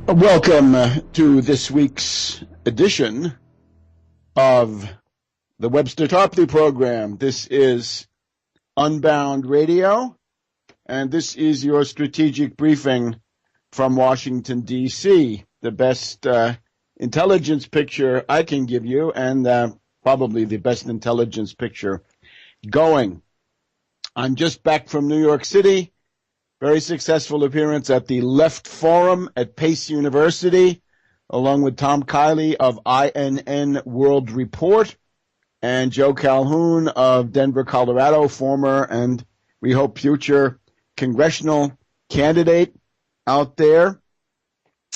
Welcome to this week's edition of the Webster Tarpley Program. This is Unbound Radio, and this is your strategic briefing from Washington, D.C., the best intelligence picture I can give you, and probably the best intelligence picture going. I'm just back from New York City. Very successful appearance at the Left Forum at Pace University, along with Tom Kiley of INN World Report and Joe Calhoun of Denver, Colorado, former and we hope future congressional candidate out there.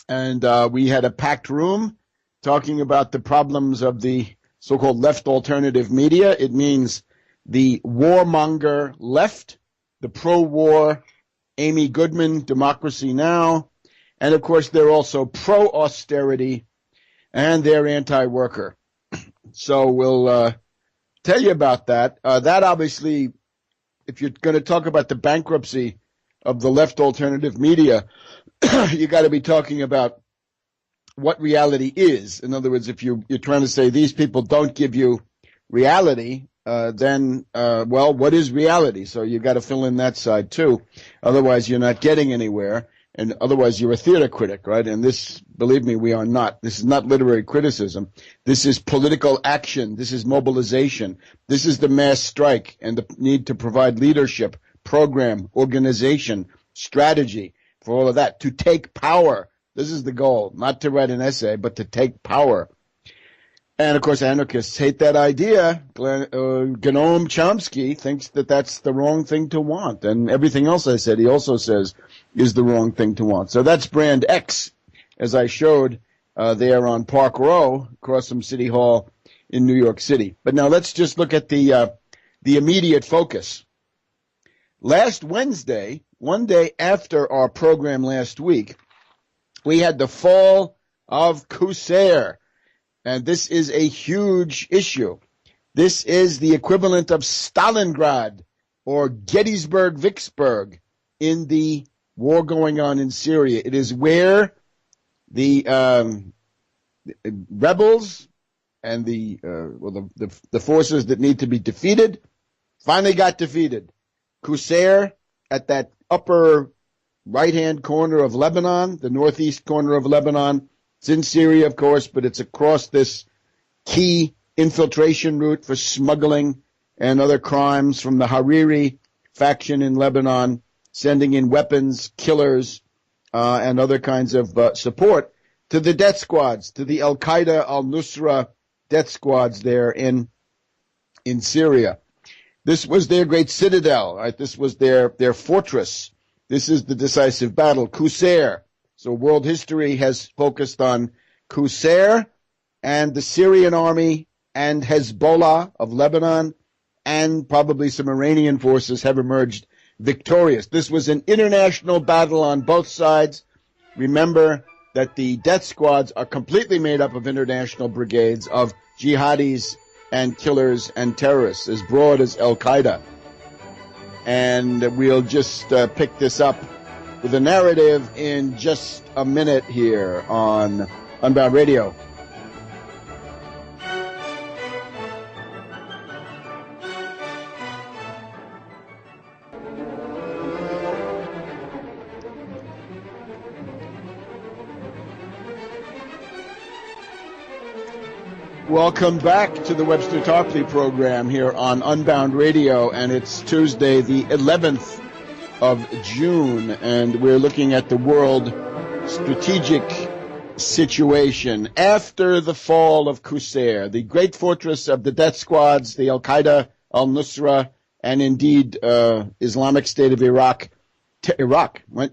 And we had a packed room talking about the problems of the so-called left alternative media. It means the warmonger left, the pro-war Amy Goodman, Democracy Now!, and of course they're also pro-austerity and they're anti-worker. So we'll tell you about that. That obviously, if you're going to talk about the bankruptcy of the left alternative media, you got to be talking about what reality is. In other words, if you're trying to say these people don't give you reality, then what is reality? So you got to fill in that side too. Otherwise, you're not getting anywhere, and otherwise you're a theater critic, right? And this, believe me, we are not. This is not literary criticism. This is political action. This is mobilization. This is the mass strike and the need to provide leadership, program, organization, strategy for all of that, to take power. This is the goal, not to write an essay, but to take power. And, of course, anarchists hate that idea. Noam Chomsky thinks that that's the wrong thing to want. And everything else I said, he also says, is the wrong thing to want. So that's Brand X, as I showed there on Park Row, across from City Hall in New York City. But now let's just look at the immediate focus. Last Wednesday, one day after our program last week, we had the fall of Coup. And this is a huge issue. This is the equivalent of Stalingrad or Gettysburg-Vicksburg in the war going on in Syria. It is where the rebels and the forces that need to be defeated finally got defeated. Qusair at that upper right-hand corner of Lebanon, the northeast corner of Lebanon. It's in Syria, of course, but it's across this key infiltration route for smuggling and other crimes from the Hariri faction in Lebanon, sending in weapons, killers, and other kinds of support to the death squads, to the Al-Qaeda, Al-Nusra death squads there in Syria. This was their great citadel, right? This was their fortress. This is the decisive battle, Qusair. So world history has focused on Qusair and the Syrian army and Hezbollah of Lebanon, and probably some Iranian forces have emerged victorious. This was an international battle on both sides. Remember that the death squads are completely made up of international brigades of jihadis and killers and terrorists, as broad as Al-Qaeda. And we'll just pick this up with a narrative in just a minute here on Unbound Radio. Welcome back to the Webster Tarpley Program here on Unbound Radio, and it's Tuesday, the 11th of June, and we're looking at the world strategic situation after the fall of Qusair, the great fortress of the death squads, the Al-Qaeda, Al-Nusra, and indeed Islamic State of Iraq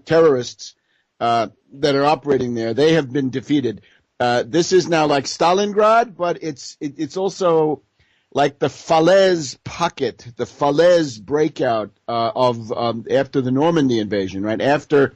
terrorists that are operating there. They have been defeated. This is now like Stalingrad, but it's also like the Falaise pocket, the Falaise breakout of after the Normandy invasion, right? After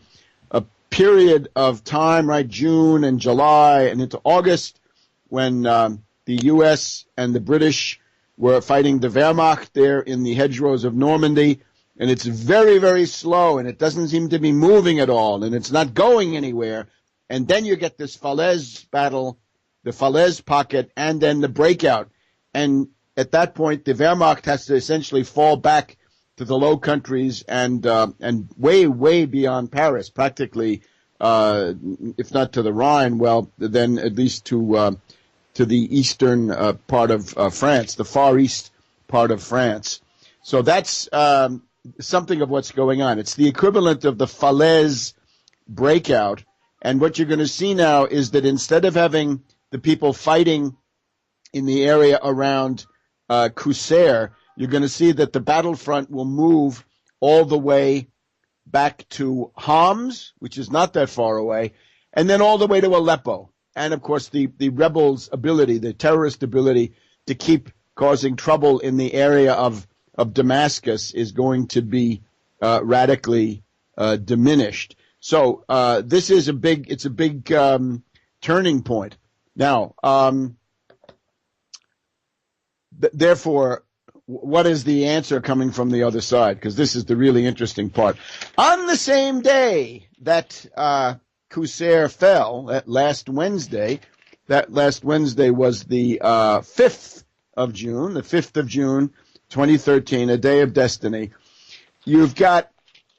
a period of time, right, June and July and into August, when the U.S. and the British were fighting the Wehrmacht there in the hedgerows of Normandy, and it's very, very slow, and it doesn't seem to be moving at all, and it's not going anywhere. And then you get this Falaise battle, the Falaise pocket, and then the breakout. And at that point, the Wehrmacht has to essentially fall back to the Low Countries and way, way beyond Paris, practically, if not to the Rhine, well, then at least to the eastern part of France, the far east part of France. So that's something of what's going on. It's the equivalent of the Falaise breakout. And what you're going to see now is that instead of having the people fighting in the area around Qusair, you're going to see that the battlefront will move all the way back to Homs, which is not that far away, and then all the way to Aleppo. And, of course, the rebels' ability, the terrorist ability to keep causing trouble in the area of Damascus is going to be radically diminished. So this is a big turning point. Now, therefore, what is the answer coming from the other side? Because this is the really interesting part. On the same day that Qusair fell, that last Wednesday was the 5th of June, 2013, a day of destiny. You've got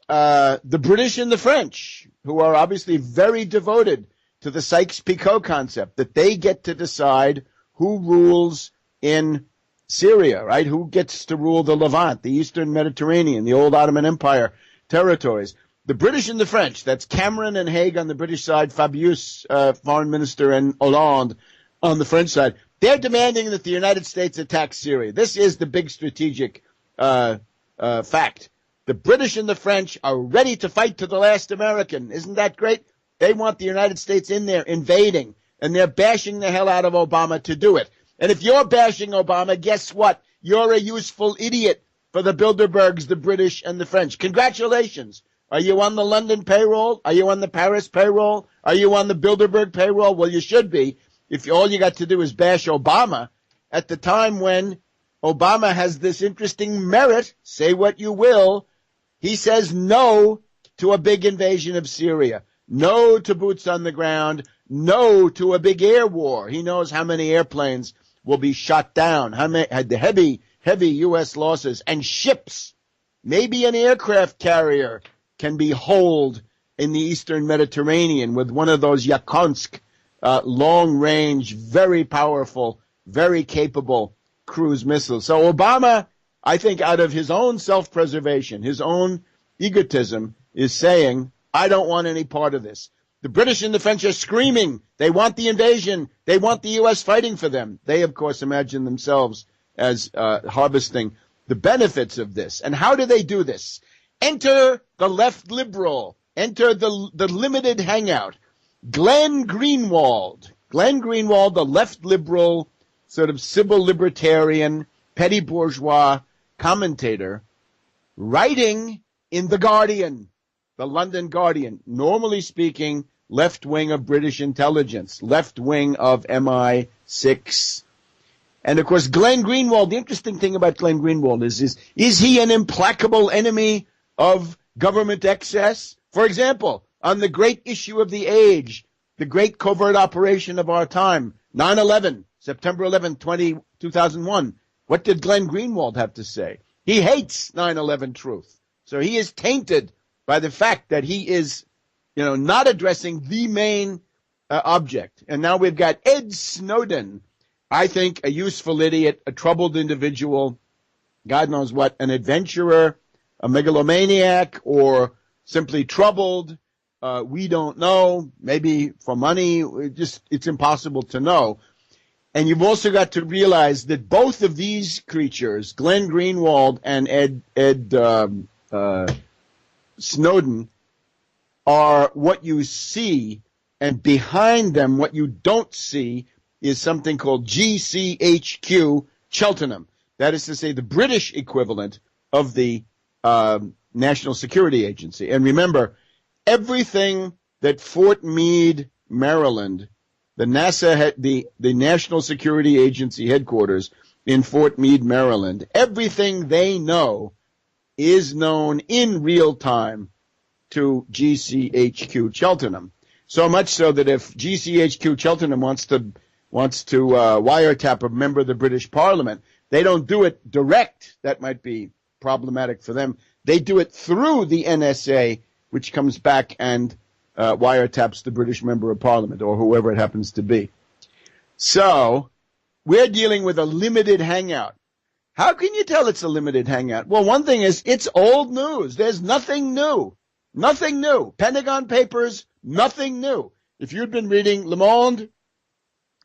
the British and the French, who are obviously very devoted to the Sykes-Picot concept, that they get to decide who rules in Syria, right? Who gets to rule the Levant, the Eastern Mediterranean, the old Ottoman Empire territories. The British and the French, that's Cameron and Haig on the British side, Fabius, foreign minister, and Hollande on the French side. They're demanding that the United States attack Syria. This is the big strategic fact. The British and the French are ready to fight to the last American. Isn't that great? They want the United States in there invading, and they're bashing the hell out of Obama to do it. And if you're bashing Obama, guess what? You're a useful idiot for the Bilderbergs, the British, and the French. Congratulations. Are you on the London payroll? Are you on the Paris payroll? Are you on the Bilderberg payroll? Well, you should be. If all you got to do is bash Obama at the time when Obama has this interesting merit, say what you will, he says no to a big invasion of Syria, no to boots on the ground, no to a big air war. He knows how many airplanes will be shot down, how many had the heavy U.S. losses, and ships, maybe an aircraft carrier can be holed in the Eastern Mediterranean with one of those Yakonsk long-range, very powerful, very capable cruise missiles. So Obama, I think out of his own self-preservation, his own egotism, is saying, I don't want any part of this. The British and the French are screaming. They want the invasion. They want the U.S. fighting for them. They, of course, imagine themselves as harvesting the benefits of this. And how do they do this? Enter the left liberal. Enter the limited hangout. Glenn Greenwald. Glenn Greenwald, the left liberal, sort of civil libertarian, petty bourgeois commentator, writing in The Guardian, the London Guardian, normally speaking, left wing of British intelligence, left wing of MI6. And, of course, Glenn Greenwald, the interesting thing about Glenn Greenwald is he an implacable enemy of government excess? For example, on the great issue of the age, the great covert operation of our time, 9/11, September 11, 2001, what did Glenn Greenwald have to say? He hates 9/11 truth. So he is tainted by the fact that he is, not addressing the main object. And now we've got Ed Snowden, I think a useful idiot, a troubled individual, God knows what, an adventurer, a megalomaniac, or simply troubled. We don't know, maybe for money, it's impossible to know. And you've also got to realize that both of these creatures, Glenn Greenwald and Ed Snowden, are what you see, and behind them, what you don't see, is something called GCHQ Cheltenham. That is to say, the British equivalent of the National Security Agency. And remember, everything that Fort Meade, Maryland, the National Security Agency headquarters in Fort Meade, Maryland, everything they know is known in real time to GCHQ Cheltenham. So much so that if GCHQ Cheltenham wants to wiretap a member of the British Parliament, they don't do it direct. That might be problematic for them. They do it through the NSA, which comes back and wiretaps the British member of Parliament or whoever it happens to be. So we're dealing with a limited hangout. How can you tell it's a limited hangout? Well, one thing is it's old news. There's nothing new. Nothing new. Pentagon Papers, nothing new. If you'd been reading Le Monde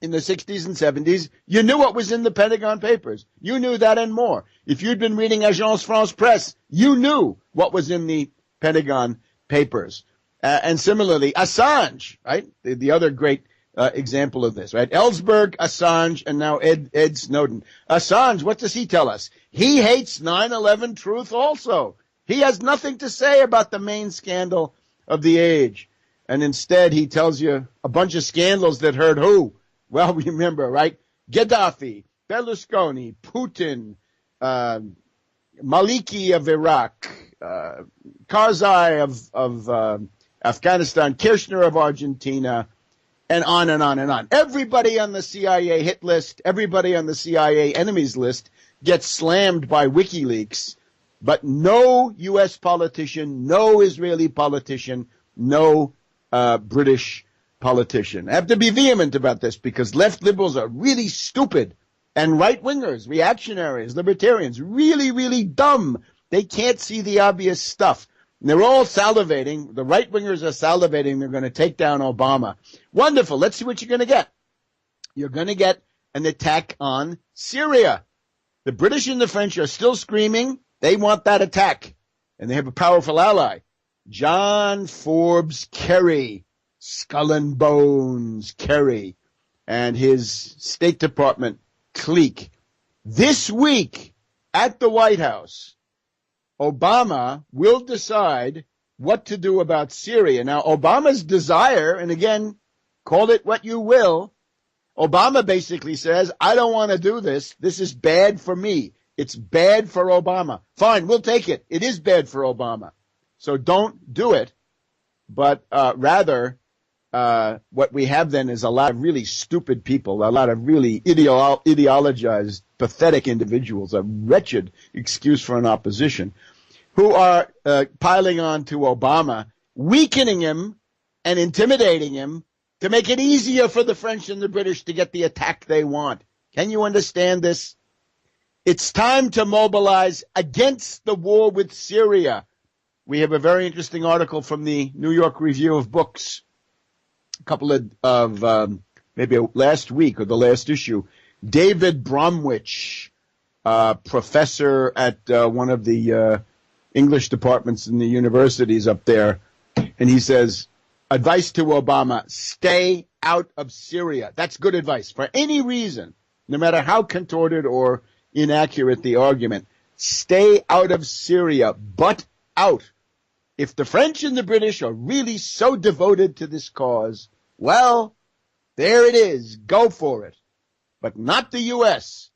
in the 60s and 70s, you knew what was in the Pentagon Papers. You knew that and more. If you'd been reading Agence France-Presse, you knew what was in the Pentagon Papers. And similarly, Assange, right? The other great example of this, right? Ellsberg, Assange, and now Ed Snowden. Assange, what does he tell us? He hates 9/11 truth also. He has nothing to say about the main scandal of the age. And instead, he tells you a bunch of scandals that hurt who? Well, remember, right? Gaddafi, Berlusconi, Putin, Maliki of Iraq, Karzai of Afghanistan, Kirchner of Argentina, and on and on and on. Everybody on the CIA hit list, everybody on the CIA enemies list gets slammed by WikiLeaks, but no U.S. politician, no Israeli politician, no British politician. I have to be vehement about this because left liberals are really stupid and right-wingers, reactionaries, libertarians, really, really dumb. They can't see the obvious stuff. And they're all salivating. The right-wingers are salivating. They're going to take down Obama. Wonderful. Let's see what you're going to get. You're going to get an attack on Syria. The British and the French are still screaming. They want that attack. And they have a powerful ally. John Forbes Kerry, Skull and Bones Kerry, and his State Department clique. This week at the White House, Obama will decide what to do about Syria. Now, Obama's desire, and again, call it what you will, Obama basically says, I don't want to do this. This is bad for me. It's bad for Obama. Fine, we'll take it. It is bad for Obama. So don't do it. But rather, what we have then is a lot of really stupid people, a lot of really ideologized, pathetic individuals, a wretched excuse for an opposition, who are piling on to Obama, weakening him and intimidating him to make it easier for the French and the British to get the attack they want. Can you understand this? It's time to mobilize against the war with Syria. We have a very interesting article from the New York Review of Books, a couple of maybe last week or the last issue. David Bromwich, professor at one of the English departments in the universities up there, and he says, advice to Obama, stay out of Syria. That's good advice for any reason, no matter how contorted or inaccurate the argument. Stay out of Syria, but out. If the French and the British are really so devoted to this cause, well, there it is. Go for it. But not the U.S.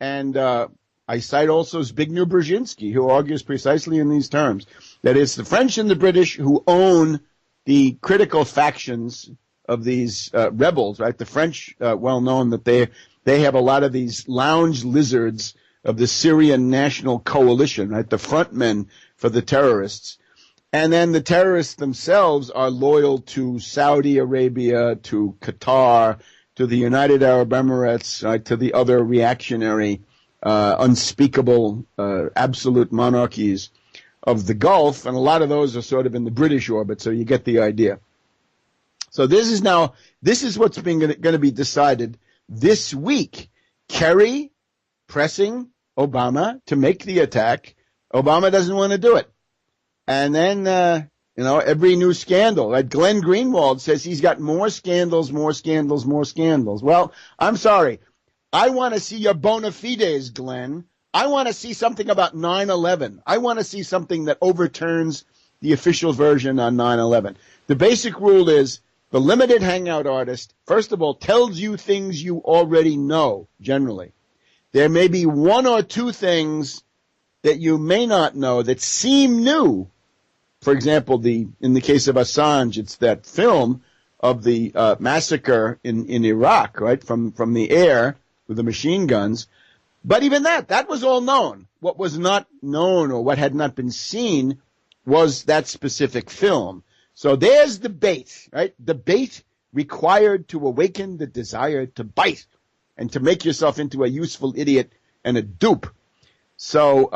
And I cite also Zbigniew Brzezinski, who argues precisely in these terms, that it's the French and the British who own the critical factions of these rebels, right? The French, well known that they have a lot of these lounge lizards of the Syrian National Coalition, right? The front men for the terrorists. And then the terrorists themselves are loyal to Saudi Arabia, to Qatar, to the United Arab Emirates, right? To the other reactionary, unspeakable, absolute monarchies of the Gulf. And a lot of those are sort of in the British orbit, so you get the idea. So this is what's going to be decided this week. Kerry pressing Obama to make the attack. Obama doesn't want to do it. And then, every new scandal. Like Glenn Greenwald says he's got more scandals, more scandals, more scandals. Well, I'm sorry. I want to see your bona fides, Glenn. I want to see something about 9/11. I want to see something that overturns the official version on 9/11. The basic rule is the limited hangout artist, first of all, tells you things you already know, generally. There may be one or two things that you may not know that seem new. For example, in the case of Assange, it's that film of the massacre in Iraq, right, from the air with the machine guns. But even that was all known. What was not known or what had not been seen was that specific film. So there's the bait, right? The bait required to awaken the desire to bite and to make yourself into a useful idiot and a dupe. So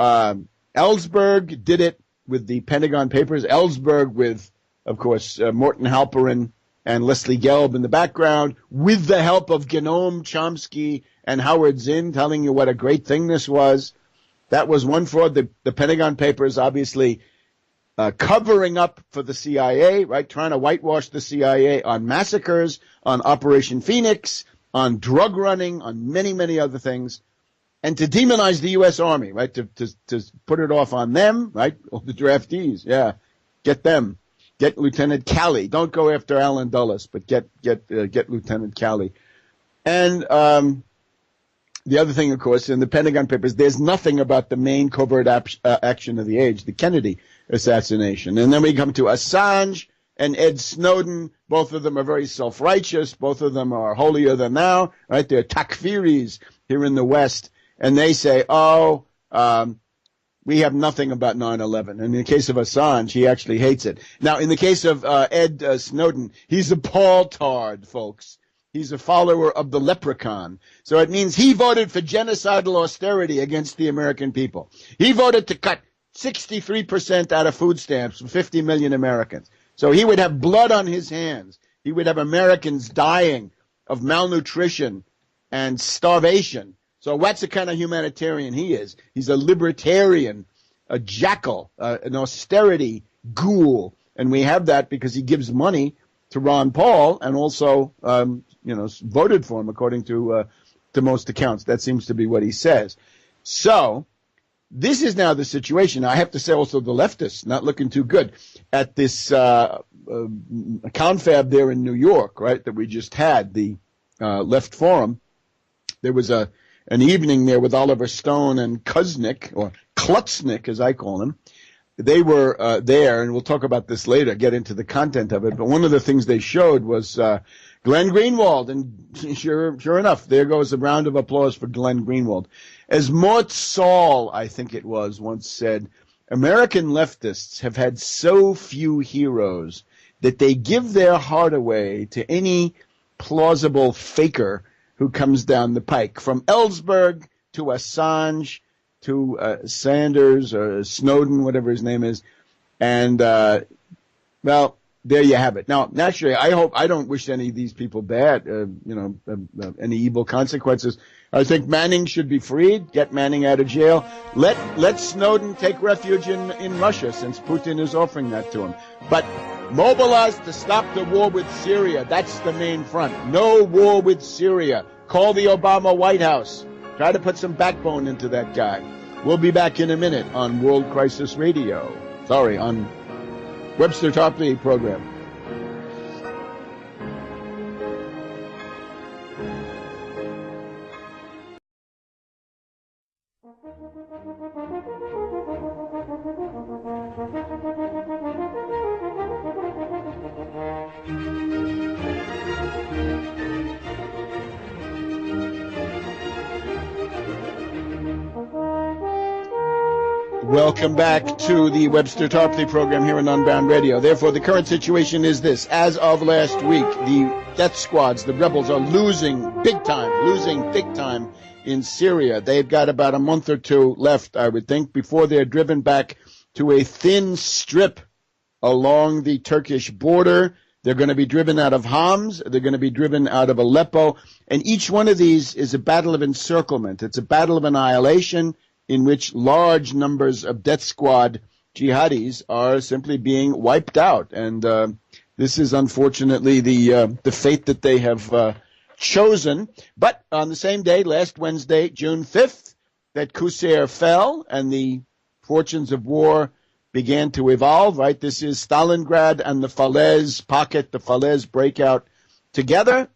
Ellsberg did it with the Pentagon Papers. Ellsberg with, of course, Morton Halperin and Leslie Gelb in the background, with the help of Genome Chomsky and Howard Zinn telling you what a great thing this was. That was one fraud. The Pentagon Papers obviously covering up for the CIA, right, trying to whitewash the CIA on massacres, on Operation Phoenix, on drug running, on many, many other things, and to demonize the U.S. Army, right, to put it off on them, right, all the draftees, yeah, get them. Get Lieutenant Calley. Don't go after Alan Dulles, but get Lieutenant Calley. And the other thing, of course, in the Pentagon Papers, there's nothing about the main covert action of the age, the Kennedy assassination. And then we come to Assange and Ed Snowden. Both of them are very self-righteous. Both of them are holier than thou, right? They're takfiris here in the West. And they say, we have nothing about 9/11. And in the case of Assange, he actually hates it. Now, in the case of Ed Snowden, he's a Paul-tard, folks. He's a follower of the leprechaun. So it means he voted for genocidal austerity against the American people. He voted to cut 63% out of food stamps for 50 million Americans. So he would have blood on his hands. He would have Americans dying of malnutrition and starvation. So what's the kind of humanitarian he is? He's a libertarian, a jackal, an austerity ghoul. And we have that because he gives money to Ron Paul and also, voted for him according to most accounts. That seems to be what he says. So this is now the situation. I have to say also the leftists not looking too good at this confab there in New York, right, that we just had, the Left Forum. There was an evening there with Oliver Stone and Kuznick, or Klutznick as I call him. They were there, and we'll talk about this later, get into the content of it. But one of the things they showed was Glenn Greenwald, and sure enough, there goes a round of applause for Glenn Greenwald. As Mort Saul, I think it was, once said, American leftists have had so few heroes that they give their heart away to any plausible faker who comes down the pike, from Ellsberg to Assange to Sanders or Snowden, whatever his name is. And, well, there you have it. Now, naturally, I don't wish any of these people bad, any evil consequences. I think Manning should be freed, get Manning out of jail. Let Snowden take refuge in Russia, since Putin is offering that to him. But mobilize to stop the war with Syria. That's the main front. No war with Syria. Call the Obama White House. Try to put some backbone into that guy. We'll be back in a minute on World Crisis Radio. Sorry, on Webster Tarpley Program. Welcome back to the Webster Tarpley Program here on Unbound Radio. Therefore, the current situation is this. As of last week, the death squads, the rebels, are losing big time in Syria. They've got about a month or two left, I would think, before they're driven back to a thin strip along the Turkish border. They're going to be driven out of Homs. They're going to be driven out of Aleppo. And each one of these is a battle of encirclement. It's a battle of annihilation, in which large numbers of death squad jihadis are simply being wiped out. And this is unfortunately the fate that they have chosen. But on the same day, last Wednesday, June 5th, that Qusair fell and the fortunes of war began to evolve, right? This is Stalingrad and the Falaise pocket, the Falaise breakout together.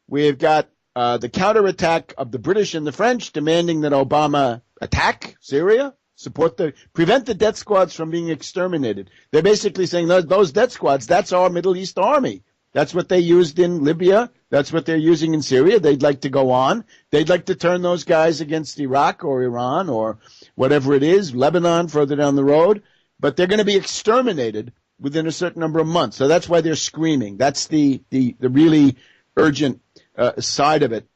We've got the counterattack of the British and the French demanding that Obama attack Syria, Prevent the death squads from being exterminated. They're basically saying those death squads, that's our Middle East army. That's what they used in Libya. That's what they're using in Syria. They'd like to go on. They'd like to turn those guys against Iraq or Iran or whatever it is, Lebanon further down the road. But they're going to be exterminated within a certain number of months. So that's why they're screaming. That's the really urgent side of it.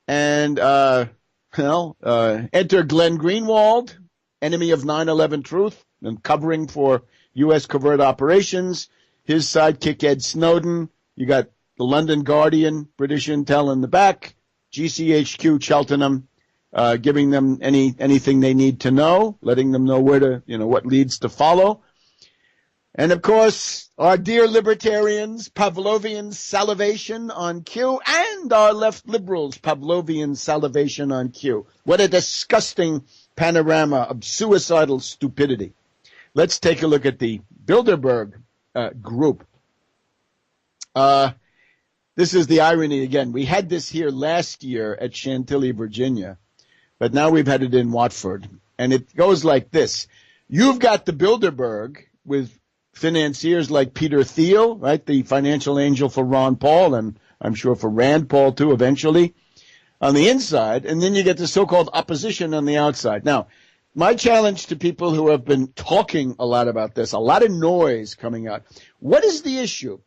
And, enter Glenn Greenwald, enemy of 9/11 truth and covering for U.S. covert operations. His sidekick, Ed Snowden. You got the London Guardian, British Intel in the back, GCHQ Cheltenham, giving them anything they need to know, letting them know what leads to follow. And of course, our dear libertarians, Pavlovian salivation on Q, and our left liberals, Pavlovian salivation on Q. What a disgusting panorama of suicidal stupidity. Let's take a look at the Bilderberg group. This is the irony again. We had this here last year at Chantilly, Virginia, but now we've had it in Watford. And it goes like this. You've got the Bilderberg with financiers like Peter Thiel, right, the financial angel for Ron Paul, and I'm sure for Rand Paul too eventually, on the inside, and then you get the so-called opposition on the outside. Now, my challenge to people who have been talking a lot about this, a lot of noise coming out, what is the issue?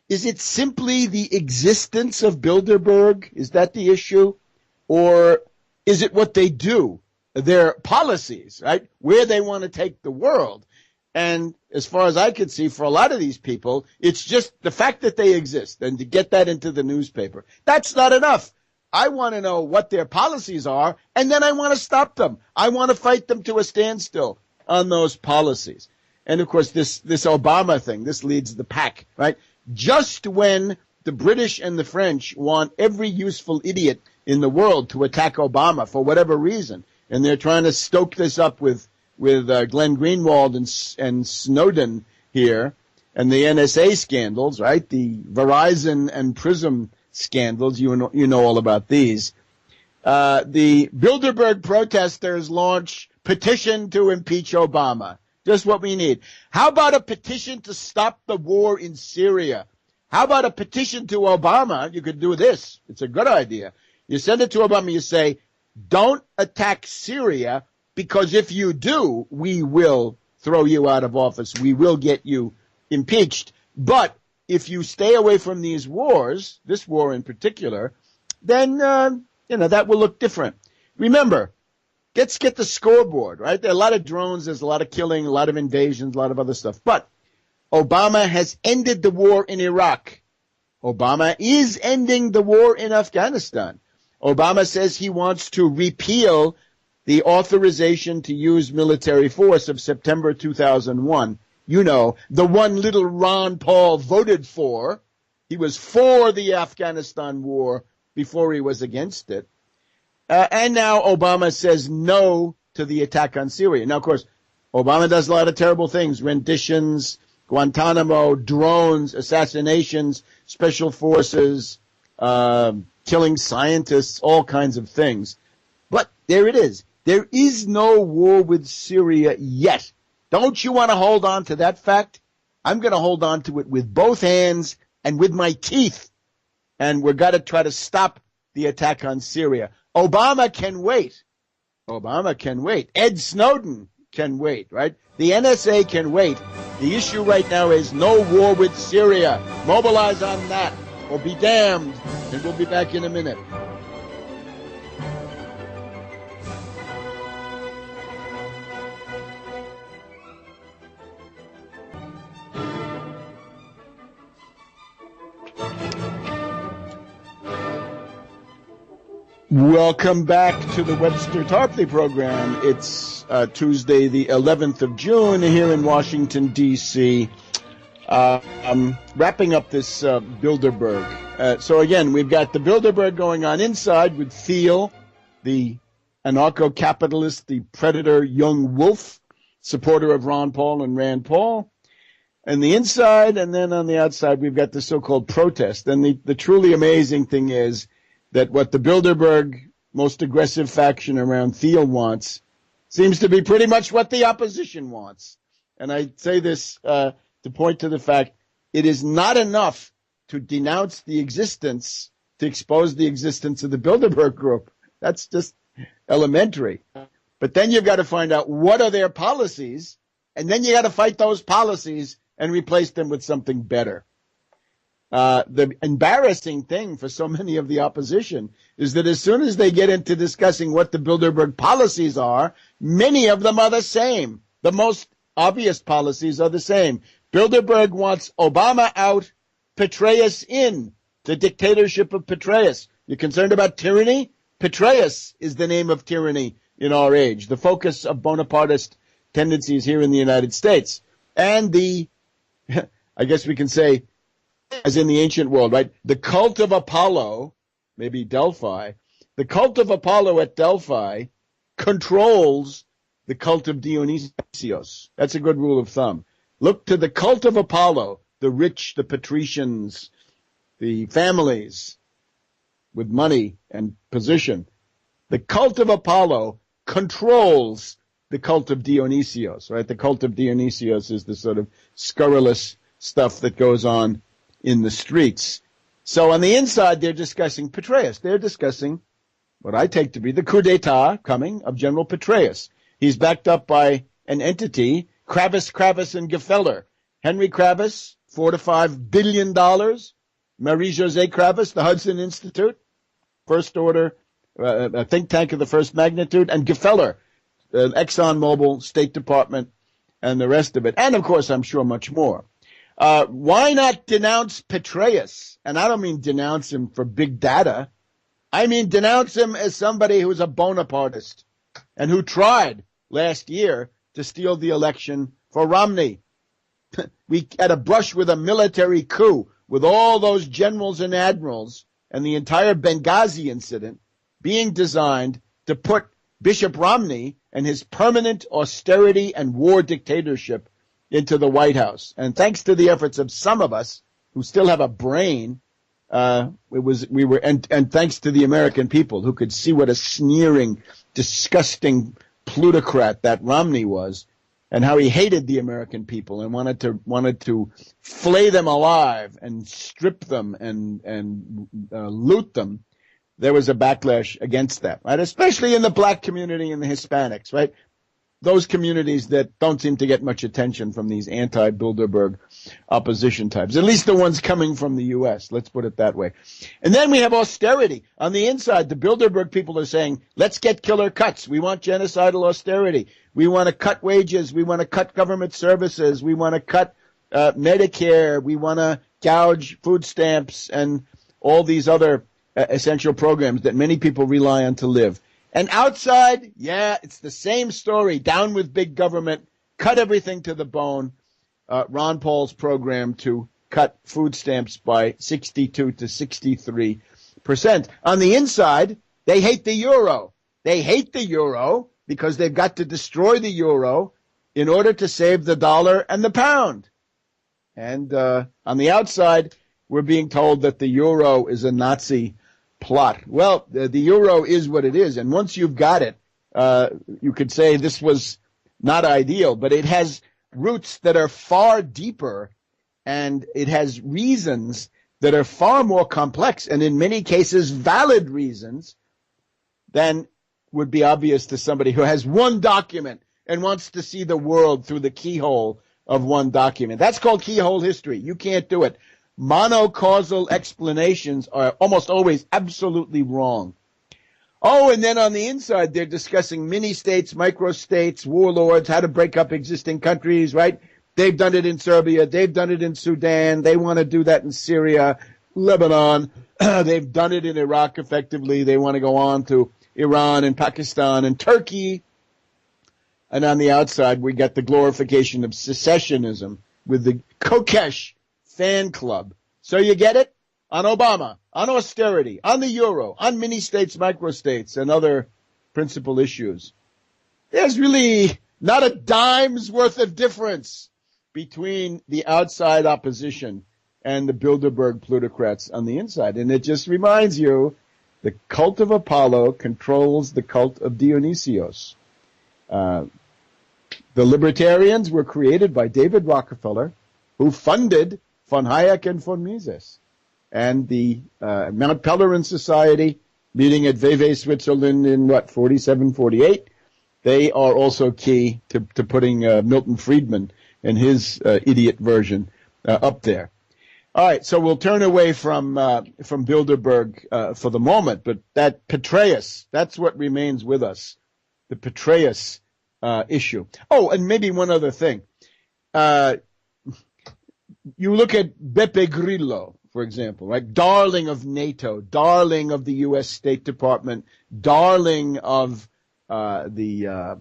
Is it simply the existence of Bilderberg? Is that the issue? Or is it what they do, their policies, right, where they want to take the world? And as far as I could see, for a lot of these people, it's just the fact that they exist and to get that into the newspaper. That's not enough. I want to know what their policies are, and then I want to stop them. I want to fight them to a standstill on those policies. And, of course, this Obama thing, this leads the pack, right? Just when the British and the French want every useful idiot in the world to attack Obama for whatever reason, and they're trying to stoke this up with Glenn Greenwald and Snowden here, and the NSA scandals, right? The Verizon and Prism scandals, you know all about these. The Bilderberg protesters launch petition to impeach Obama. Just what we need. How about a petition to stop the war in Syria? How about a petition to Obama? You could do this. It's a good idea. You send it to Obama. You say, don't attack Syria, because if you do, we will throw you out of office. We will get you impeached. But if you stay away from these wars, this war in particular, then, that will look different. Remember, let's get the scoreboard, right? There are a lot of drones. There's a lot of killing, a lot of invasions, a lot of other stuff. But Obama has ended the war in Iraq. Obama is ending the war in Afghanistan. Obama says he wants to repeal the authorization to use military force of September 2001. You know, the one little Ron Paul voted for. He was for the Afghanistan war before he was against it. And now Obama says no to the attack on Syria. Now, of course, Obama does a lot of terrible things, renditions, Guantanamo, drones, assassinations, special forces, killing scientists, all kinds of things. But there it is. There is no war with Syria yet. Don't you want to hold on to that fact? I'm going to hold on to it with both hands and with my teeth. And we've got to try to stop the attack on Syria. Obama can wait. Obama can wait. Ed Snowden can wait, right? The NSA can wait. The issue right now is no war with Syria. Mobilize on that or be damned. And we'll be back in a minute. Welcome back to the Webster Tarpley Program. It's Tuesday, the 11th of June here in Washington, D.C. I'm wrapping up this Bilderberg. So again, we've got the Bilderberg going on inside with Thiel, the anarcho-capitalist, the predator young wolf, supporter of Ron Paul and Rand Paul. And the inside, and then on the outside, we've got the so-called protest. And the truly amazing thing is that what the Bilderberg most aggressive faction around Thiel wants Seems to be pretty much what the opposition wants. And I say this to point to the fact it is not enough to denounce the existence, to expose the existence of the Bilderberg Group. That's just elementary. But then you've got to find out what are their policies, and then you got to fight those policies and replace them with something better. The embarrassing thing for so many of the opposition is that as soon as they get into discussing what the Bilderberg policies are, many of them are the same. The most obvious policies are the same. Bilderberg wants Obama out, Petraeus in, the dictatorship of Petraeus. You're concerned about tyranny? Petraeus is the name of tyranny in our age, the focus of Bonapartist tendencies here in the United States. And I guess we can say, as in the ancient world, right? The cult of Apollo, maybe Delphi, the cult of Apollo at Delphi controls the cult of Dionysios. That's a good rule of thumb. Look to the cult of Apollo, the rich, the patricians, the families with money and position. The cult of Apollo controls the cult of Dionysios, right? The cult of Dionysios is the sort of scurrilous stuff that goes on in the streets. So on the inside, they're discussing Petraeus. They're discussing what I take to be the coup d'etat coming of General Petraeus. He's backed up by an entity, Kravis, and Gefeller. Henry Kravis, $4 to $5 billion. Marie-José Kravis, the Hudson Institute, First Order, a think tank of the first magnitude, and Gefeller, ExxonMobil, State Department, and the rest of it. And, of course, I'm sure much more. Why not denounce Petraeus? And I don't mean denounce him for big data. I mean denounce him as somebody who's a Bonapartist and who tried last year to steal the election for Romney. We had a brush with a military coup with all those generals and admirals and the entire Benghazi incident being designed to put Bishop Romney and his permanent austerity and war dictatorship into the White House. And thanks to the efforts of some of us who still have a brain, and thanks to the American people who could see what a sneering, disgusting plutocrat that Romney was, and how he hated the American people and wanted to flay them alive and strip them and loot them. There was a backlash against that, right? Especially in the black community and the Hispanics, right? Those communities that don't seem to get much attention from these anti-Bilderberg opposition types, at least the ones coming from the U.S., let's put it that way. And then we have austerity. On the inside, the Bilderberg people are saying, let's get killer cuts. We want genocidal austerity. We want to cut wages. We want to cut government services. We want to cut Medicare. We want to gouge food stamps and all these other essential programs that many people rely on to live. And outside, yeah, it's the same story. Down with big government, cut everything to the bone. Ron Paul's program to cut food stamps by 62 to 63%. On the inside, they hate the euro. They hate the euro because they've got to destroy the euro in order to save the dollar and the pound. And on the outside, we're being told that the euro is a Nazi plot. Well, the euro is what it is, and once you've got it, you could say this was not ideal, but it has roots that are far deeper, and it has reasons that are far more complex, and in many cases valid reasons than would be obvious to somebody who has one document and wants to see the world through the keyhole of one document. That's called keyhole history. You can't do it. Monocausal explanations are almost always absolutely wrong. Oh, and then on the inside, they're discussing mini-states, micro-states, warlords, how to break up existing countries, right? They've done it in Serbia. They've done it in Sudan. They want to do that in Syria, Lebanon. They've done it in Iraq effectively. They want to go on to Iran and Pakistan and Turkey. And on the outside, we get the glorification of secessionism with the Kokesh fan club. So you get it? On Obama, on austerity, on the euro, on mini-states, micro-states, and other principal issues. There's really not a dime's worth of difference between the outside opposition and the Bilderberg plutocrats on the inside. And it just reminds you, the cult of Apollo controls the cult of Dionysios. The libertarians were created by David Rockefeller, who funded von Hayek and von Mises. And the Mount Pelerin Society, meeting at Vevey, Switzerland in, 47, 48, they are also key to putting Milton Friedman and his idiot version up there. All right, so we'll turn away from Bilderberg for the moment, but that Petraeus, that's what remains with us, the Petraeus issue. Oh, and maybe one other thing. You look at Beppe Grillo, for example, right? Darling of NATO, darling of the U.S. State Department, darling of the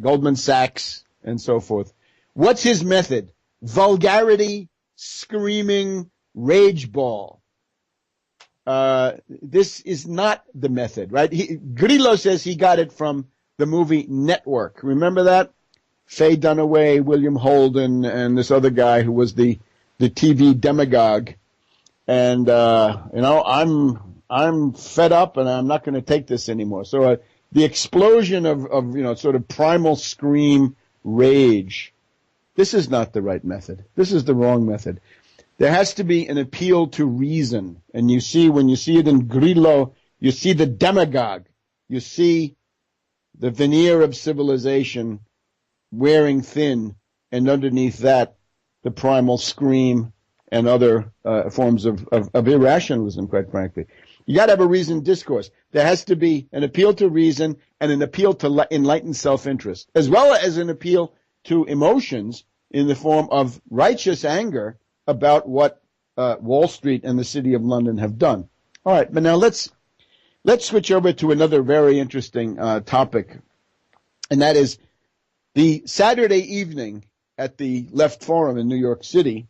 Goldman Sachs, and so forth. What's his method? Vulgarity, screaming, rage ball. This is not the method, right? Grillo says he got it from the movie Network. Remember that? Faye Dunaway, William Holden, and this other guy who was the TV demagogue. And, I'm fed up and I'm not going to take this anymore. So the explosion of sort of primal scream rage. This is not the right method. This is the wrong method. There has to be an appeal to reason. And when you see it in Grillo, you see the demagogue. You see the veneer of civilization wearing thin, and underneath that, the primal scream and other forms of irrationalism, quite frankly. You got to have a reasoned discourse. There has to be an appeal to reason and an appeal to enlightened self-interest, as well as an appeal to emotions in the form of righteous anger about what Wall Street and the City of London have done. All right, but now let's switch over to another very interesting topic, and that is the Saturday evening at the Left Forum in New York City.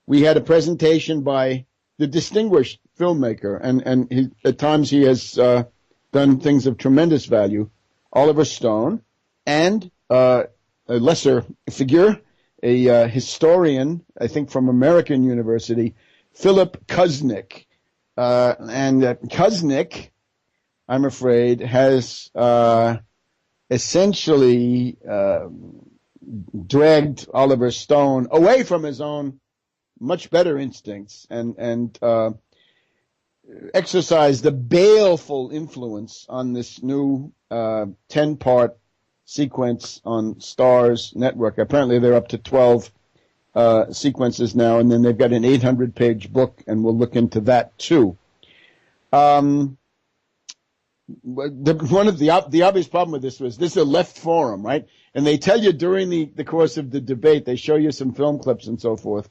We had a presentation by the distinguished filmmaker, and at times he has done things of tremendous value, Oliver Stone, and a lesser figure, a historian, I think from American University, Philip Kuznick. And Kuznick, I'm afraid, has essentially dragged Oliver Stone away from his own much better instincts and exercised a baleful influence on this new 10-part sequence on Starz Network. Apparently they're up to 12 sequences now, and then they've got an 800-page book, and we'll look into that too. One of the obvious problem with this was this is a left forum, right? And they tell you during the course of the debate, they show you some film clips and so forth,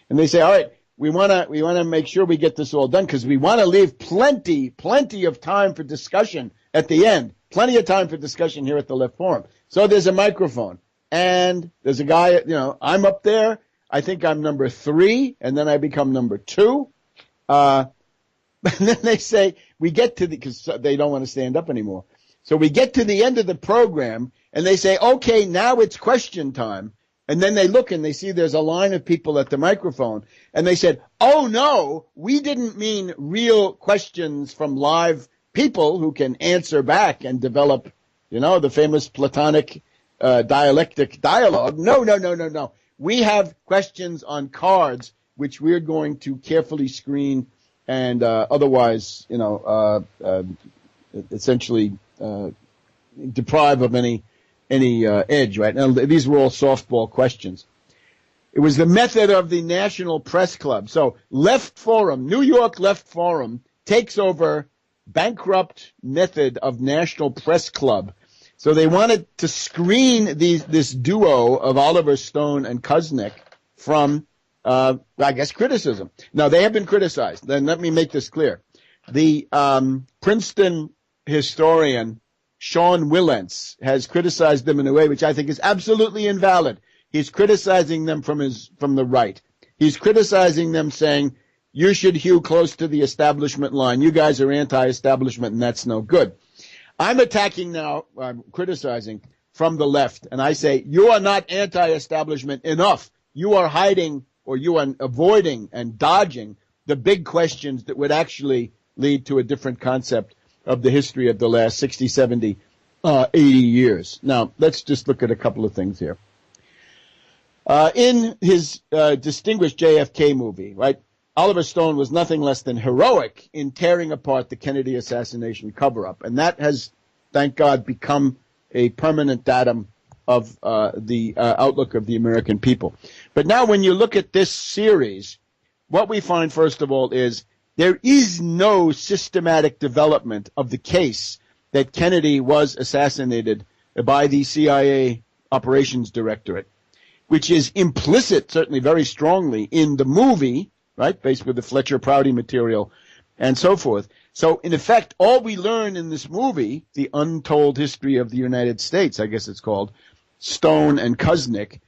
and they say, all right, we want to make sure we get this all done because we want to leave plenty of time for discussion at the end. Plenty of time for discussion here at the Left Forum. So there's a microphone, and there's a guy, I'm up there. I think I'm number 3, and then I become number 2. And then they say, we get to because they don't want to stand up anymore. So we get to the end of the program, and they say, okay, now it's question time. And then they look and they see there's a line of people at the microphone, and they said, oh no, we didn't mean real questions from live people who can answer back and develop, the famous Platonic dialectic dialogue. No. We have questions on cards, which we're going to carefully screen and otherwise, essentially deprive of any edge, right? Now, these were all softball questions. It was the method of the National Press Club. So Left Forum, New York Left Forum, takes over bankrupt method of National Press Club. So they wanted to screen this duo of Oliver Stone and Kuznick from, criticism. Now, they have been criticized. Then let me make this clear. The Princeton historian Sean Willents has criticized them in a way which I think is absolutely invalid. He's criticizing them from the right. He's criticizing them saying, you should hew close to the establishment line. You guys are anti-establishment, and that's no good. I'm attacking now, I'm criticizing from the left, and I say, you are not anti-establishment enough. You are hiding, or you are avoiding and dodging the big questions that would actually lead to a different concept of the history of the last 60, 70, 80 years. Now, let's just look at a couple of things here. In his distinguished JFK movie, right, Oliver Stone was nothing less than heroic in tearing apart the Kennedy assassination cover-up. And that has, thank God, become a permanent datum of the outlook of the American people. But now when you look at this series, what we find, first of all, is there is no systematic development of the case that Kennedy was assassinated by the CIA operations directorate, which is implicit, certainly very strongly, in the movie, right, based with the Fletcher Prouty material and so forth. So, in effect, all we learn in this movie, The Untold History of the United States, I guess it's called, Stone and Kuznick,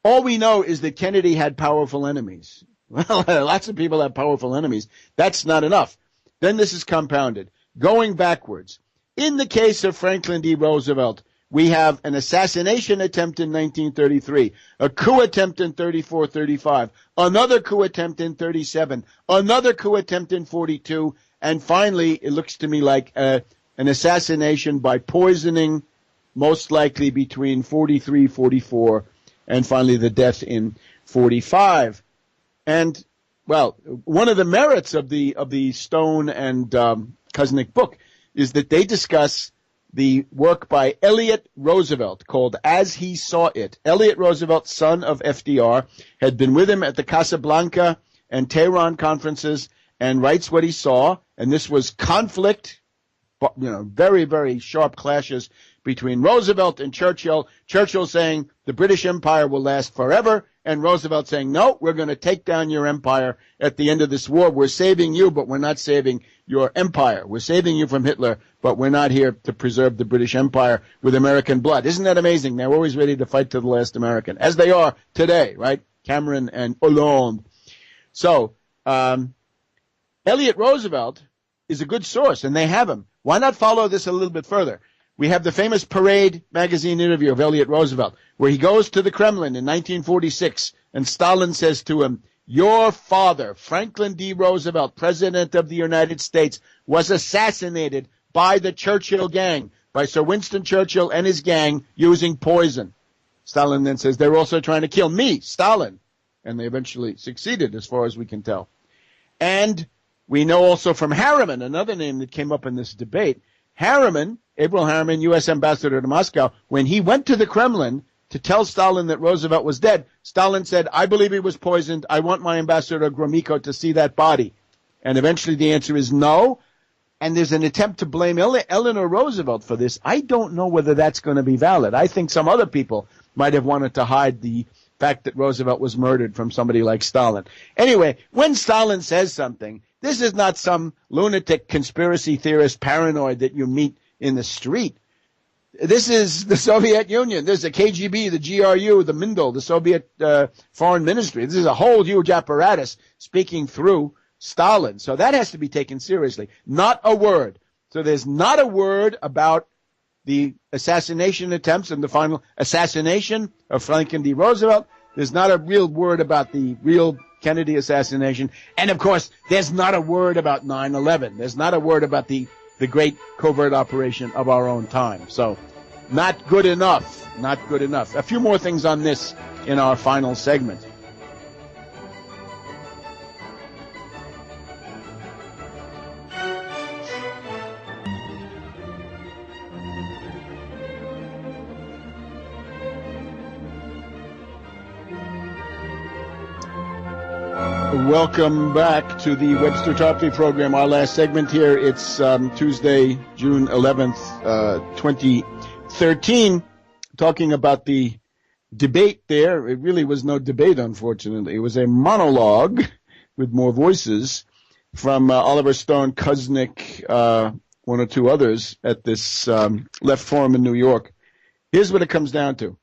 all we know is that Kennedy had powerful enemies. Well, lots of people have powerful enemies. That's not enough. Then this is compounded. Going backwards, in the case of Franklin D. Roosevelt, we have an assassination attempt in 1933, a coup attempt in 34-35, another coup attempt in 37, another coup attempt in 42, and finally, it looks to me like an assassination by poisoning, most likely between 43, 44, and finally the death in 45. And, well, one of the merits of the Stone and Kuznick book is that they discuss the work by Elliot Roosevelt called As He Saw It. Elliot Roosevelt, son of FDR, had been with him at the Casablanca and Tehran conferences and writes what he saw. And this was conflict, very, very sharp clashes between Roosevelt and Churchill. Churchill saying the British Empire will last forever, and Roosevelt saying, no, we're going to take down your empire at the end of this war. We're saving you, but we're not saving your empire. We're saving you from Hitler, but we're not here to preserve the British Empire with American blood. Isn't that amazing? They're always ready to fight to the last American, as they are today, right? Cameron and Hollande. So, Elliot Roosevelt is a good source, and they have him. Why not follow this a little bit further? We have the famous Parade magazine interview of Elliot Roosevelt, where he goes to the Kremlin in 1946, and Stalin says to him, your father, Franklin D. Roosevelt, President of the United States, was assassinated by the Churchill gang, by Sir Winston Churchill and his gang, using poison. Stalin then says, they're also trying to kill me, Stalin. And they eventually succeeded, as far as we can tell. And we know also from Harriman, another name that came up in this debate, Harriman, Averell Harriman, U.S. ambassador to Moscow, when he went to the Kremlin to tell Stalin that Roosevelt was dead, Stalin said, I believe he was poisoned. I want my ambassador Gromyko to see that body. And eventually the answer is no. And there's an attempt to blame Eleanor Roosevelt for this. I don't know whether that's going to be valid. I think some other people might have wanted to hide the fact that Roosevelt was murdered from somebody like Stalin. Anyway, when Stalin says something, this is not some lunatic conspiracy theorist paranoid that you meet in the street. This is the Soviet Union. There's the KGB, the GRU, the Mindel, the Soviet Foreign Ministry. This is a whole huge apparatus speaking through Stalin. So that has to be taken seriously. Not a word. So there's not a word about the assassination attempts and the final assassination of Franklin D. Roosevelt. There's not a real word about the real Kennedy assassination. And, of course, there's not a word about 9/11. There's not a word about the great covert operation of our own time. So not good enough. Not good enough. A few more things on this in our final segment. Welcome back to the Webster Tarpley Program. Our last segment here. It's Tuesday, June 11th, 2013. Talking about the debate there. It really was no debate, unfortunately. It was a monologue with more voices from Oliver Stone, Kuznick, one or two others at this Left Forum in New York. Here's what it comes down to.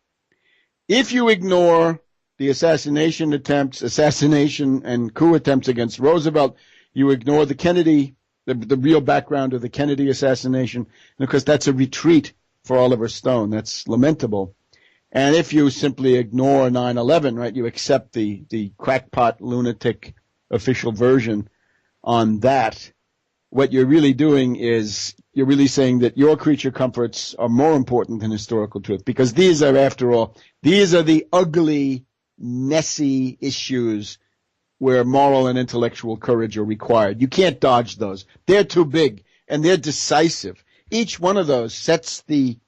If you ignore the assassination and coup attempts against Roosevelt, you ignore the Kennedy, the real background of the Kennedy assassination, because that's a retreat for Oliver Stone. That's lamentable. And if you simply ignore 9/11, right, you accept the crackpot, lunatic official version on that, what you're really doing is you're really saying that your creature comforts are more important than historical truth, because these are, after all, these are the ugly, messy issues where moral and intellectual courage are required. You can't dodge those. They're too big, and they're decisive. Each one of those sets the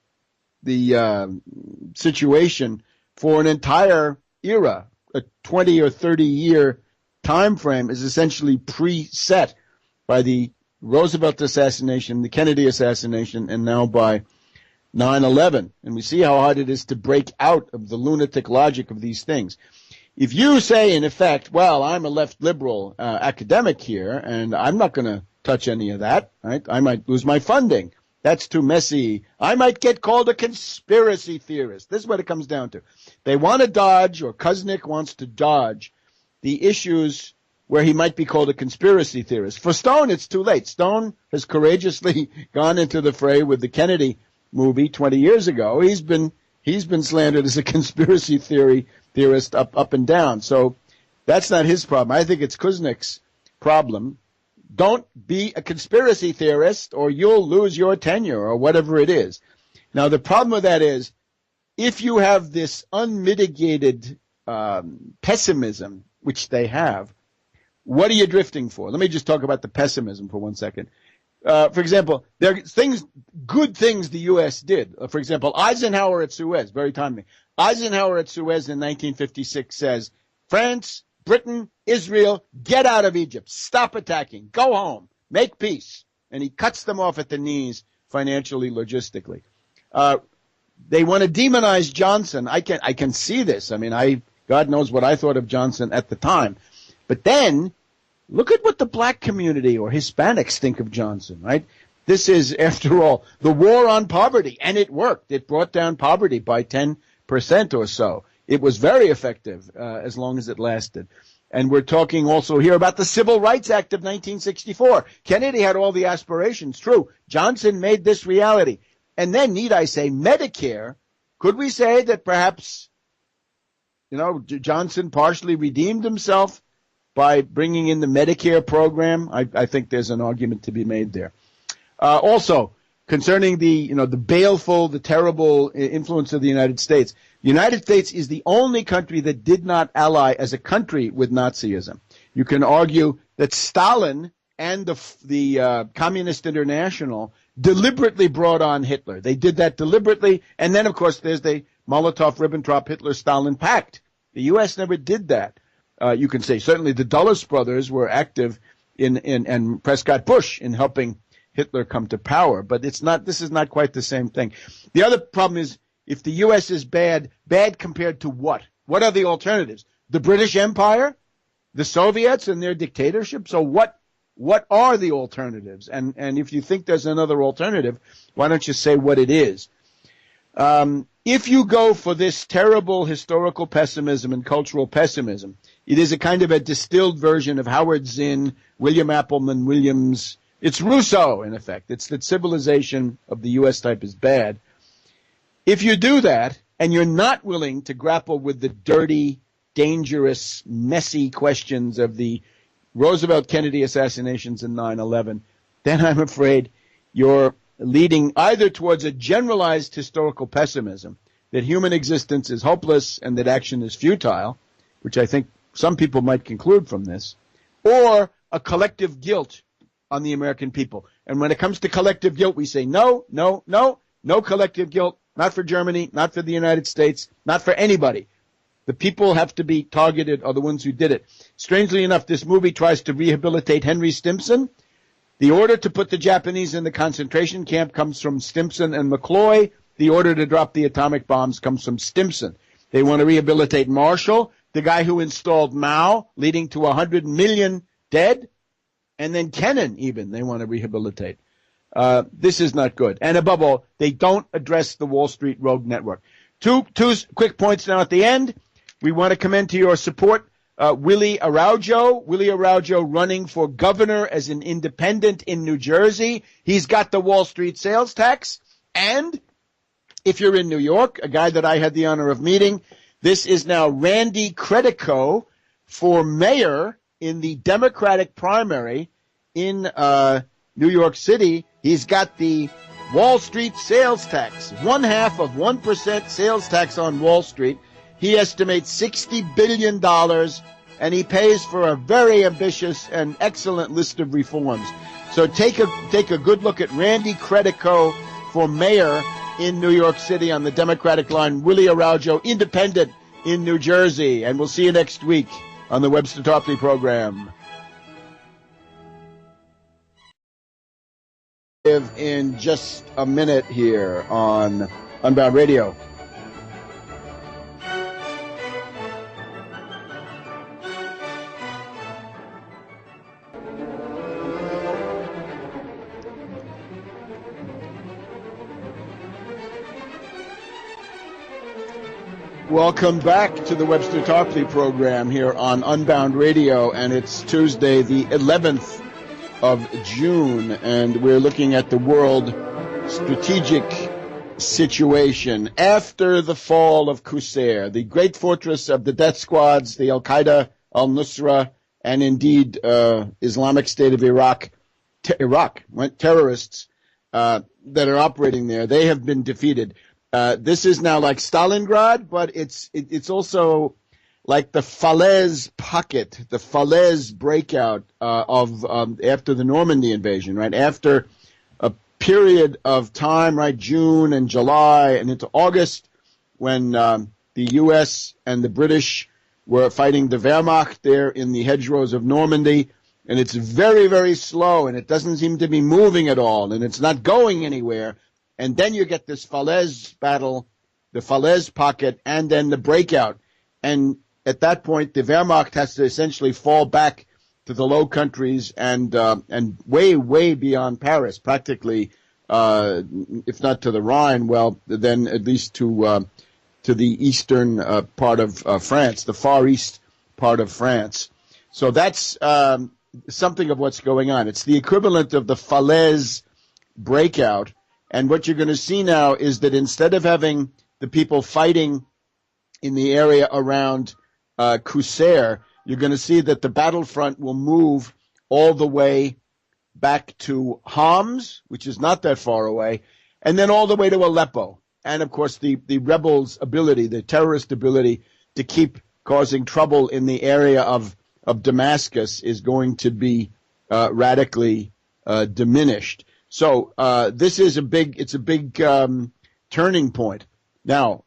situation for an entire era. A 20 or 30 year time frame is essentially preset by the Roosevelt assassination, the Kennedy assassination, and now by 9/11. And we see how hard it is to break out of the lunatic logic of these things. If you say, in effect, well, I'm a left liberal academic here, and I'm not going to touch any of that, right? I might lose my funding. That's too messy. I might get called a conspiracy theorist. This is what it comes down to. They want to dodge, or Kuznick wants to dodge, the issues where he might be called a conspiracy theorist. For Stone, it's too late. Stone has courageously gone into the fray with the Kennedy movie 20 years ago. He's been slandered as a conspiracy theorist up and down. So that's not his problem. I think it's Kuznick's problem. Don't be a conspiracy theorist or you'll lose your tenure or whatever it is. Now, the problem with that is if you have this unmitigated pessimism, which they have, what are you drifting for? Let me just talk about the pessimism for 1 second. For example, there are good things the U.S. did. For example, Eisenhower at Suez, very timely. Eisenhower at Suez in 1956 says, France, Britain, Israel, get out of Egypt. Stop attacking. Go home. Make peace. And he cuts them off at the knees financially, logistically. They want to demonize Johnson. I can see this. I mean, God knows what I thought of Johnson at the time. But then, look at what the black community or Hispanics think of Johnson, right? This is, after all, the war on poverty, and it worked. It brought down poverty by 10% or so. It was very effective as long as it lasted. And we're talking also here about the Civil Rights Act of 1964. Kennedy had all the aspirations, true. Johnson made this reality. And then, need I say, Medicare, could we say that perhaps, Johnson partially redeemed himself by bringing in the Medicare program? I think there's an argument to be made there. Also, concerning the baleful, the terrible influence of the United States. The United States is the only country that did not ally as a country with Nazism. You can argue that Stalin and the Communist International deliberately brought on Hitler. They did that deliberately. And then, of course, there's the Molotov-Ribbentrop-Hitler-Stalin pact. The U.S. never did that. You can say certainly the Dulles brothers were active and Prescott Bush in helping Hitler come to power. But this is not quite the same thing. The other problem is, if the U.S. is bad compared to what? What are the alternatives? The British Empire? The Soviets and their dictatorship? So what are the alternatives? And if you think there's another alternative, why don't you say what it is? If you go for this terrible historical pessimism and cultural pessimism, it is a kind of a distilled version of Howard Zinn, William Appleman Williams. It's Rousseau, in effect. It's that civilization of the U.S. type is bad. If you do that, and you're not willing to grapple with the dirty, dangerous, messy questions of the Roosevelt-Kennedy assassinations and 9/11, then I'm afraid you're leading either towards a generalized historical pessimism, that human existence is hopeless and that action is futile, which I think some people might conclude from this, or a collective guilt on the American people. And when it comes to collective guilt, we say no collective guilt. Not for Germany, not for the United States, not for anybody. The people have to be targeted, are the ones who did it. Strangely enough, this movie tries to rehabilitate Henry Stimson. The order to put the Japanese in the concentration camp comes from Stimson and McCloy. The order to drop the atomic bombs comes from Stimson. They want to rehabilitate Marshall, the guy who installed Mao, leading to 100 million dead. And then Kennan, even, they want to rehabilitate. This is not good. And above all, they don't address the Wall Street rogue network. Two quick points now at the end. We want to commend to your support Willie Araujo. Willie Araujo running for governor as an independent in New Jersey. He's got the Wall Street sales tax. And if you're in New York, a guy that I had the honor of meeting, this is now Randy Credico for mayor in the Democratic primary in New York City, he's got the Wall Street sales tax, 0.5% sales tax on Wall Street. He estimates $60 billion, and he pays for a very ambitious and excellent list of reforms. So take a good look at Randy Credico for mayor in New York City on the Democratic line, Willie Araujo, independent in New Jersey. And we'll see you next week on the Webster Tarpley Program. In just a minute here on Unbound Radio. Welcome back to the Webster Tarpley Program here on Unbound Radio, and it's Tuesday, the 11th of June, and we're looking at the world strategic situation after the fall of Qusair, the great fortress of the death squads, the Al-Qaeda, al-Nusra, and indeed Islamic State of Iraq terrorists that are operating there. They have been defeated. This is now like Stalingrad, but it's also like the Falaise pocket, the Falaise breakout of after the Normandy invasion, right? After a period of time, right, June and July and into August, when the U.S. and the British were fighting the Wehrmacht there in the hedgerows of Normandy, and it's very, very slow, and it doesn't seem to be moving at all, and it's not going anywhere. And then you get this Falaise battle, the Falaise pocket, and then the breakout. And at that point, the Wehrmacht has to essentially fall back to the Low Countries and way, way beyond Paris, practically, if not to the Rhine, well, then at least to the eastern part of France, the far east part of France. So that's something of what's going on. It's the equivalent of the Falaise breakout. And what you're going to see now is that instead of having the people fighting in the area around Qusair, you're going to see that the battlefront will move all the way back to Homs, which is not that far away, and then all the way to Aleppo. And, of course, the rebels' ability, the terrorist ability to keep causing trouble in the area of Damascus is going to be radically diminished. So this is a big turning point. Now,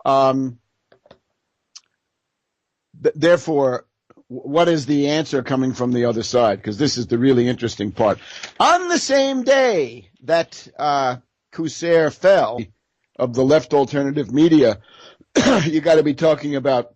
therefore, what is the answer coming from the other side? Because this is the really interesting part. On the same day that Qusair fell, of the left alternative media, you got to be talking about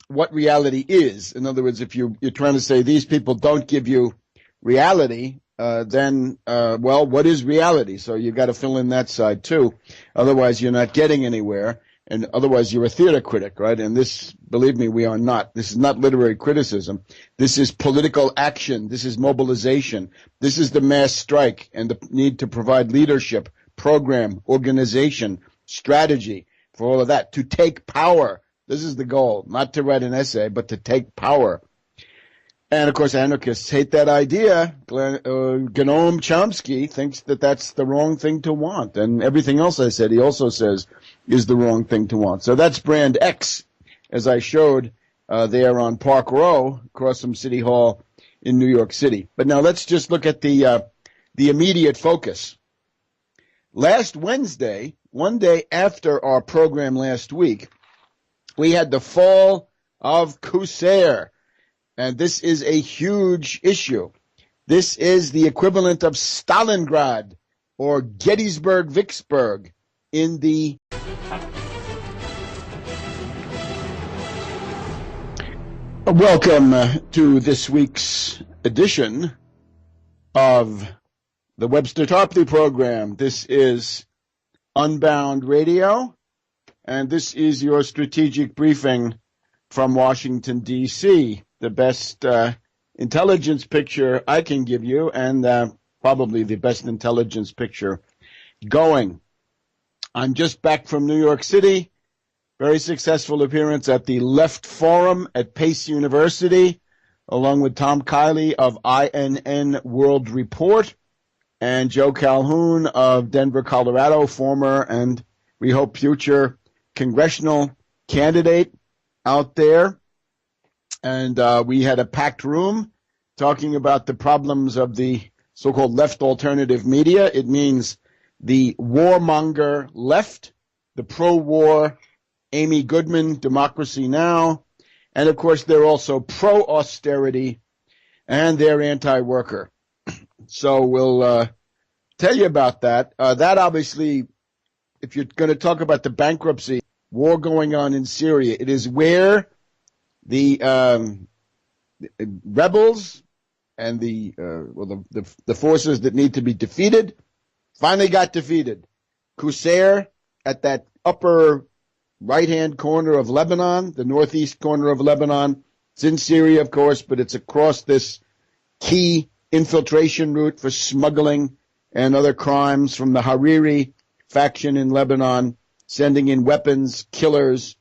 what reality is. In other words, if you're trying to say these people don't give you reality, then, well, what is reality? So you got to fill in that side too. Otherwise, you're not getting anywhere. And otherwise, you're a theater critic, right? And this, believe me, we are not. This is not literary criticism. This is political action. This is mobilization. This is the mass strike and the need to provide leadership, program, organization, strategy for all of that. To take power. This is the goal. Not to write an essay, but to take power. And, of course, anarchists hate that idea. Noam Chomsky thinks that that's the wrong thing to want. And everything else I said, he also says, is the wrong thing to want. So that's Brand X, as I showed there on Park Row, across from City Hall in New York City. But now let's just look at the immediate focus. Last Wednesday, one day after our program last week, we had the fall of Qusair. And this is a huge issue. This is the equivalent of Stalingrad or Gettysburg-Vicksburg in the... Welcome to this week's edition of the Webster Tarpley Program. This is Unbound Radio, and this is your strategic briefing from Washington, D.C., the best intelligence picture I can give you, and probably the best intelligence picture going. I'm just back from New York City. Very successful appearance at the Left Forum at Pace University, along with Tom Kiley of INN World Report. and Joe Calhoun of Denver, Colorado, former and we hope future congressional candidate out there. And we had a packed room talking about the problems of the so-called left alternative media. It means the warmonger left, the pro-war Amy Goodman, Democracy Now!, and of course they're also pro-austerity and they're anti-worker. So we'll tell you about that. That obviously, if you're going to talk about the bankruptcy war going on in Syria, it is where the rebels and the forces that need to be defeated finally got defeated. Qusair at that upper right-hand corner of Lebanon, the northeast corner of Lebanon. It's in Syria, of course, but it's across this key infiltration route for smuggling and other crimes from the Hariri faction in Lebanon, sending in weapons, killers,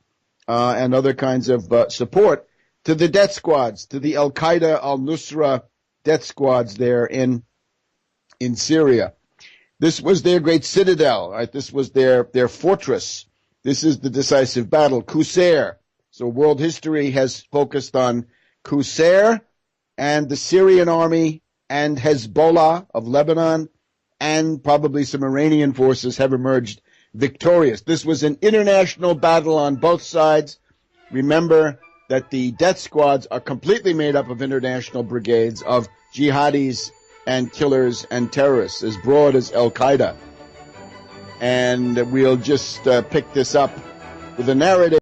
and other kinds of support to the death squads, to the Al-Qaeda, Al-Nusra death squads there in Syria. This was their great citadel, right? This was their fortress. This is the decisive battle, Qusair. So world history has focused on Qusair and the Syrian army and Hezbollah of Lebanon, and probably some Iranian forces have emerged victorious. This was an international battle on both sides. Remember that the death squads are completely made up of international brigades of jihadis and killers and terrorists, as broad as Al-Qaeda. And we'll just pick this up with a narrative